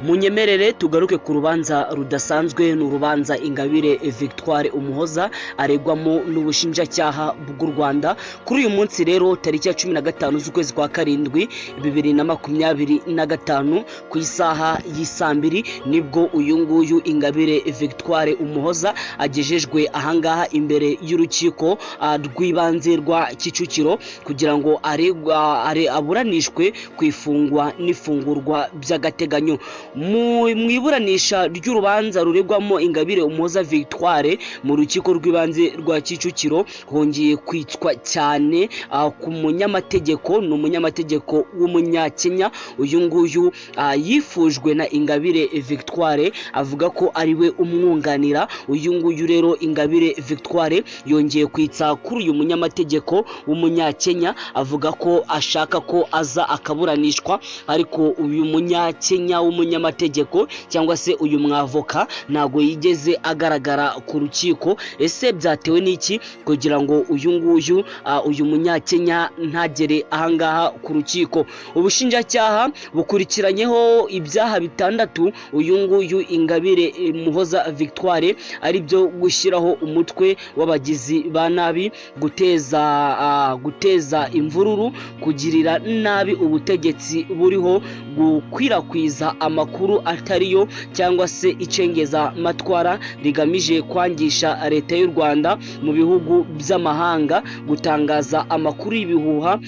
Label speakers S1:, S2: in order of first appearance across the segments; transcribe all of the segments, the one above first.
S1: Munyemerere tugaruke ku rubanza rudasanzwe n'urubanza Ingabire Victoire Umuhoza aregwamo n'ubushinjacyaha bw'u Rwanda. Kuri uyu munsi rero tariki ya 15 z'ukwezi kwa karindwi 2025 ku isaha y'isambiri nibwo uyu nguyu Ingabire Victoire Umuhoza agejejwe ahangaha imbere y'urukiko rw'ibanze rwa Kicukiro kugira ngo aburanishwe kwifungwa n'ifungurwa by'agateganyo. Mu iburanisha ry'urubanza ruregwamo Ingabire Umuhoza Victoire mu rukiko rw'ibanze rwa Kicukiro hongeye kwitwa cyane ku munyamategeko n'umunyamategeko w'umunyakenya. Uyu nguyu yifujwe na Ingabire Victoire avuga ko ari we umwunganira. Uyu nguyu rero Ingabire Victoire yongeye kwitsa kuri uyu munyamategeko w'umunyakenya avuga ko ashaka ko aza akaburanishwa, ariko uyu munyakenya w'umunyamategeko cyangwa se uyu mwavoka ntago yigeze agaragara ku rukiko. Ese byatewe n'iki kugira ngo uyu munyakenya ntagere ahangaha ku rukiko? Ubushinjacyaha bukurikiranyeho ibyaha bitandatu uyu nguyu Ingabire Umuhoza Victoire, ari byo gushyiraho umutwe w'abagizi ba nabi, guteza imvururu, kugirira nabi ubutegetsi buriho, gukwirakwiza amakuru atariyo cyangwa se icengeza matwara rigamije kwangisha leta y'u Rwanda mu bihugu by'amahanga, gutangaza amakuru y'ibihuha,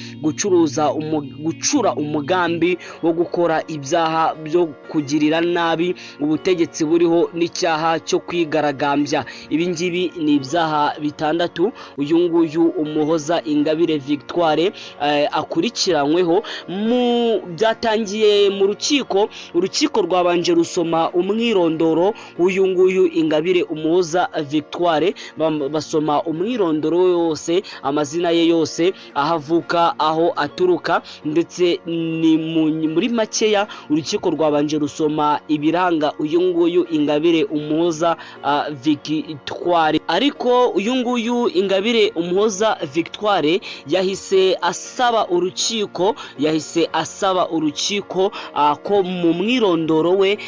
S1: gucura umugambi wo gukora ibyaha byo kugirira nabi ubutegetsi buriho n'icyaha cyo kwigaragambya. Ibi ngibi ni ibyaha bitandatu uyu nguyu Umuhoza Ingabire Victoire akurikiranyweho. Byatangiye mu rukiko rwabanje rusoma umwirondoro w'uyu nguyu Ingabire Umuhoza Victoire, basoma umwirondoro we wose, amazina ye yose, aho avuka, aho aturuka, ndetse ni muri makeya urukiko rwabanje rusoma ibiranga uyu nguyu Ingabire Umuhoza Victoire. Ariko uyu nguyu Ingabire Umuhoza Victoire yahise asaba urukiko ko mu mwirondoro we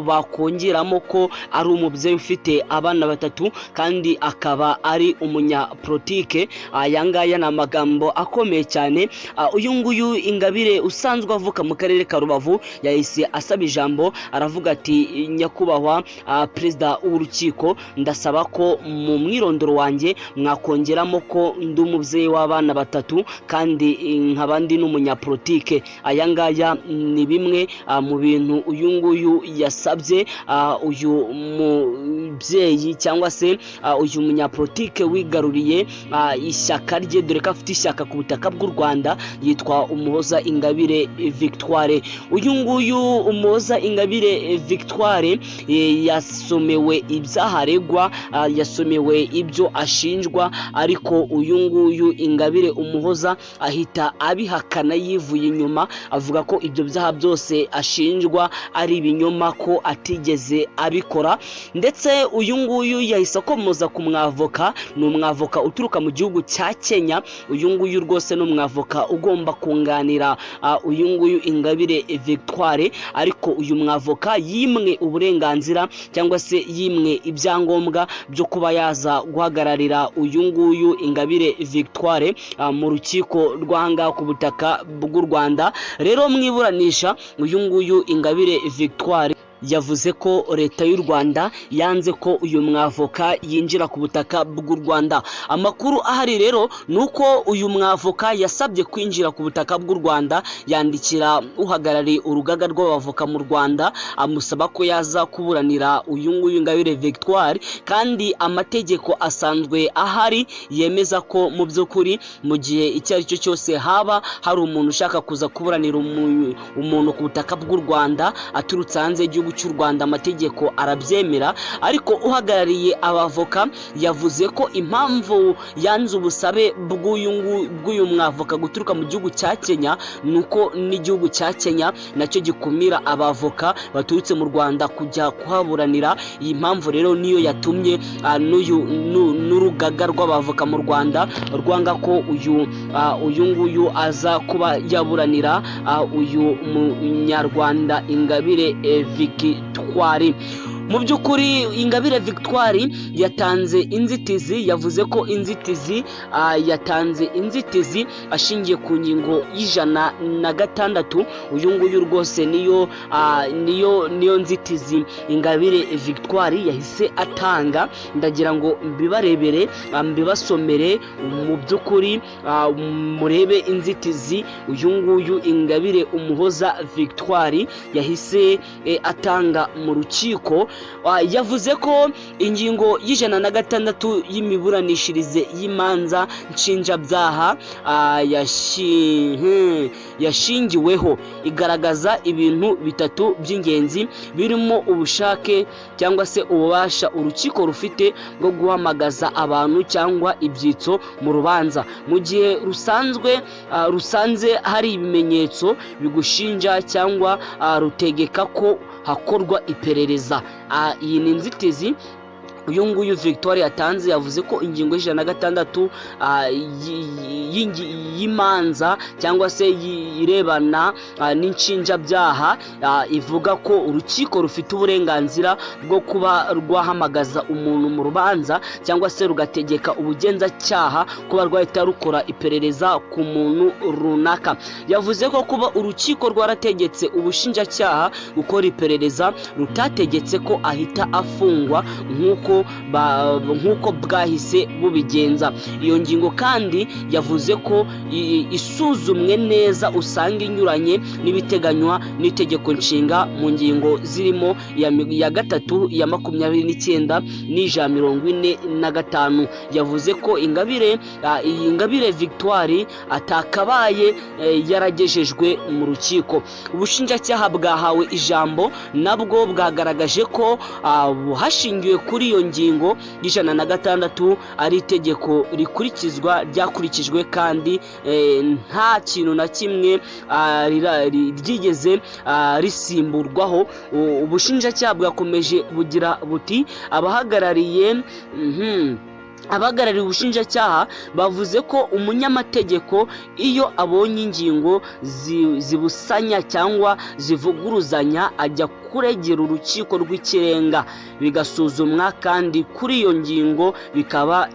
S1: bakongeramo ko ari umubyeyi ufite abana batatu kandi akaba ari umunyapolitike. Aya ngaya ni amagambo akomeye cyane. Uyu nguyu Ingabire usanzwe avuka mu karere ka Rubavu yahise asaba ijambo, aravuga ati nyakubahwa perezida w'urukiko, ndasaba ko mu mwirondoro wanjye mwakongeramo ko ndi umubyeyi w'abana batatu kandi nkaba ndi n'umunyapolitike. Aya ngaya ni bimwe mu bintu uyu nguyu yasabye uyu mubyeyi cyangwa se uyu munyapolitike wigaruriye ishyaka rye, dore ko afite ishyaka ku butaka bw'u Rwanda, yitwa Umuhoza Ingabire Victoire. Uyu nguyu Umuhoza Ingabire Victoire yasomewe ibyaha aregwa, yasomewe ibyo ashinjwa, ariko uyu nguyu Ingabire Umuhoza ahita abihakana yivuye inyuma, avuga ko ibyo byaha byose ashinjwa ari ibinyoma, ko atigeze abikora. Ndetse uyu nguyu yahise akomoza ku mwavoka, ni umwavoka uturuka mu gihugu cya Kenya. Uyu nguyu rwose ni umwavoka ugomba kunganira uyu nguyu Ingabire Victoire, ariko uyu mwavoka yimwe uburenganzira cyangwa se yimwe ibyangombwa byo kuba yaza guhagararira uyu nguyu Ingabire Victoire mu rukiko rw'ahangaha ku butaka bw'u Rwanda. Rero mwiburanisha uyu nguyu Ingabire Victoire yavuze ko leta y'u Rwanda yanze ko uyu mwavoka yinjira ku butaka bw'u Rwanda. Amakuru ahari rero nuko uyu mwavoka yasabye kwinjira ku butaka bw'u Rwanda, yandikira uhagarariye urugaga rw'abavoka mu Rwanda amusaba ko yaza kuburanira uyu nguyu Ingabire Victoire, kandi amategeko asanzwe ahari yemeza ko mu by'ukuri mu gihe icyo ari cyo cyose haba hari umuntu ushaka kuza kuburanira umuntu ku butaka bw'u Rwanda aturutse hanze y'igihugu gihugu cy'u Rwanda amategeko arabyemera, ariko uhagarariye abavoka yavuze ko impamvu yanze ubusabe bw'uyu mwavoka guturuka mu gihugu cya Kenya nuko n'igihugu cya Kenya nacyo gikumira abavoka baturutse mu Rwanda kujya kuhaburanira. Iyi mpamvu rero niyo yatumye n'urugaga rw'abavoka mu Rwanda rwanga ko uyu nguyu aza kuba yaburanira uyu munyarwanda Ingabire Victoire. Mu by'ukuri Ingabire Victoire yatanze inzitizi, yavuze ko yatanze inzitizi ashingiye ku ngingo y'106. uyu nguyu rwose niyo nzitizi Ingabire Victoire yahise atanga. Ndagira ngo mbibarebere mbibasomere mu by'ukuri murebe inzitizi uyu nguyu Ingabire Umuhoza Victoire yahise atanga mu rukiko. Yavuze ko ingingo y'106 y'imiburanishirize y'imanza nshinjabyaha yashingiweho igaragaza ibintu bitatu by'ingenzi, birimo ubushake cyangwa se ububasha urukiko rufite bwo guhamagaza abantu cyangwa ibyitso mu rubanza mu gihe rusanze hari ibimenyetso bigushinja cyangwa rutegeka ko hakorwa iperereza. Iyi ni inzitizi uyu nguyu Victoire yatanze. Yavuze ko ingingo y'106 y'imanza cyangwa se irebana n'inshinjabyaha ivuga ko urukiko rufite uburenganzira bwo kuba rwahamagaza umuntu mu rubanza cyangwa se rugategeka ubugenzacyaha kuba rwahita rukora iperereza ku muntu runaka. Yavuze ko kuba urukiko rwarategetse ubushinjacyaha gukora iperereza rutategetse ko ahita afungwa nk'uko bwahise bubigenza. Iyo ngingo kandi yavuze ko isuzumwe neza usanga inyuranye n'ibiteganywa n'itegeko nshinga mu ngingo zirimo ya 3, ya 29 n'45. Yavuze ko Ingabire Victoire atakabaye yaragejejwe mu rukiko. Ubushinjacyaha bwahawe ijambo nabwo bwagaragaje ko hashingiwe kuri iyo ngingo y'106 ari itegeko ryakurikijwe kandi nta kintu na kimwe ryigeze risimburwaho. Ubushinjacyaha bwakomeje bugira buti abahagarariye ubushinjacyaha bavuze ko umunyamategeko iyo abonye ingingo zibusanya cyangwa zivuguruzanya ajya kuregera urukiko rw'ikirenga bigasuzumwa, kandi kuri iyo ngingo bikaba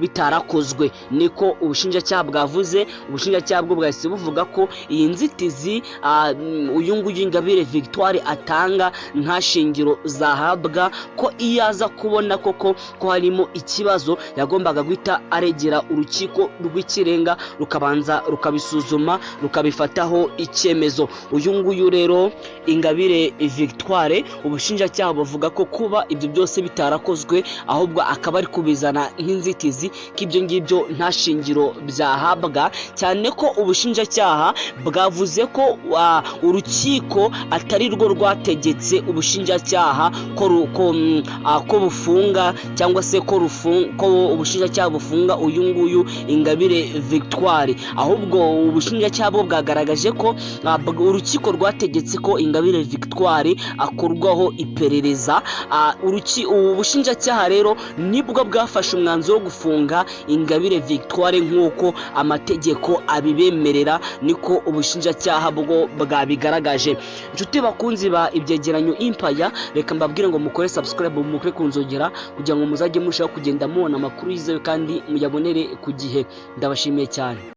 S1: bitarakozwe. Niko ubushinjacyaha bwavuze. Ubushinjacyaha bwo bwahise buvuga ko iyi nzitizi uyu nguyu Ingabire Victoire atanga nta shingiro zahabwa, ko iyo aza kubona koko ko harimo ikibazo yagombaga guhita aregera urukiko rw'ikirenga rukabanza rukabisuzuma rukabifataho icyemezo. Uyu nguyu rero Ingabire Victoire ubushinjacyaha bavuga ko kuba ibyo byose bitarakozwe ahubwo akaba ari kubizana nk'inzitizi k'ibyo ngibyo nta shingiro byahabwa, cyane ko ubushinjacyaha bwavuze ko urukiko atari rwo rwategetse ubushinjacyaha ko bufunga cyangwa se ko ubushinjacyaha bufunga uyu nguyu Ingabire Victoire, ahubwo ubushinjacyaha bwo bwagaragaje ko urukiko rwategetse ko Ingabire Victoire akorwaho iperereza. Ubushinjacyaha rero nibwo bwafashe umwanzuro wo gufunga Ingabire Victoire nk'uko amategeko abibemerera, niko ubushinjacyaha bwo bwabigaragaje. Inshuti bakunzi ba Ibyegeranyo Empire, reka mbabwire ngo mukore subscribe, mukore kunzogera kugira ngo muzajye murushaho kugenda mubona amakuru yizewe kandi muyabonere ku gihe. Ndabashimiye cyane.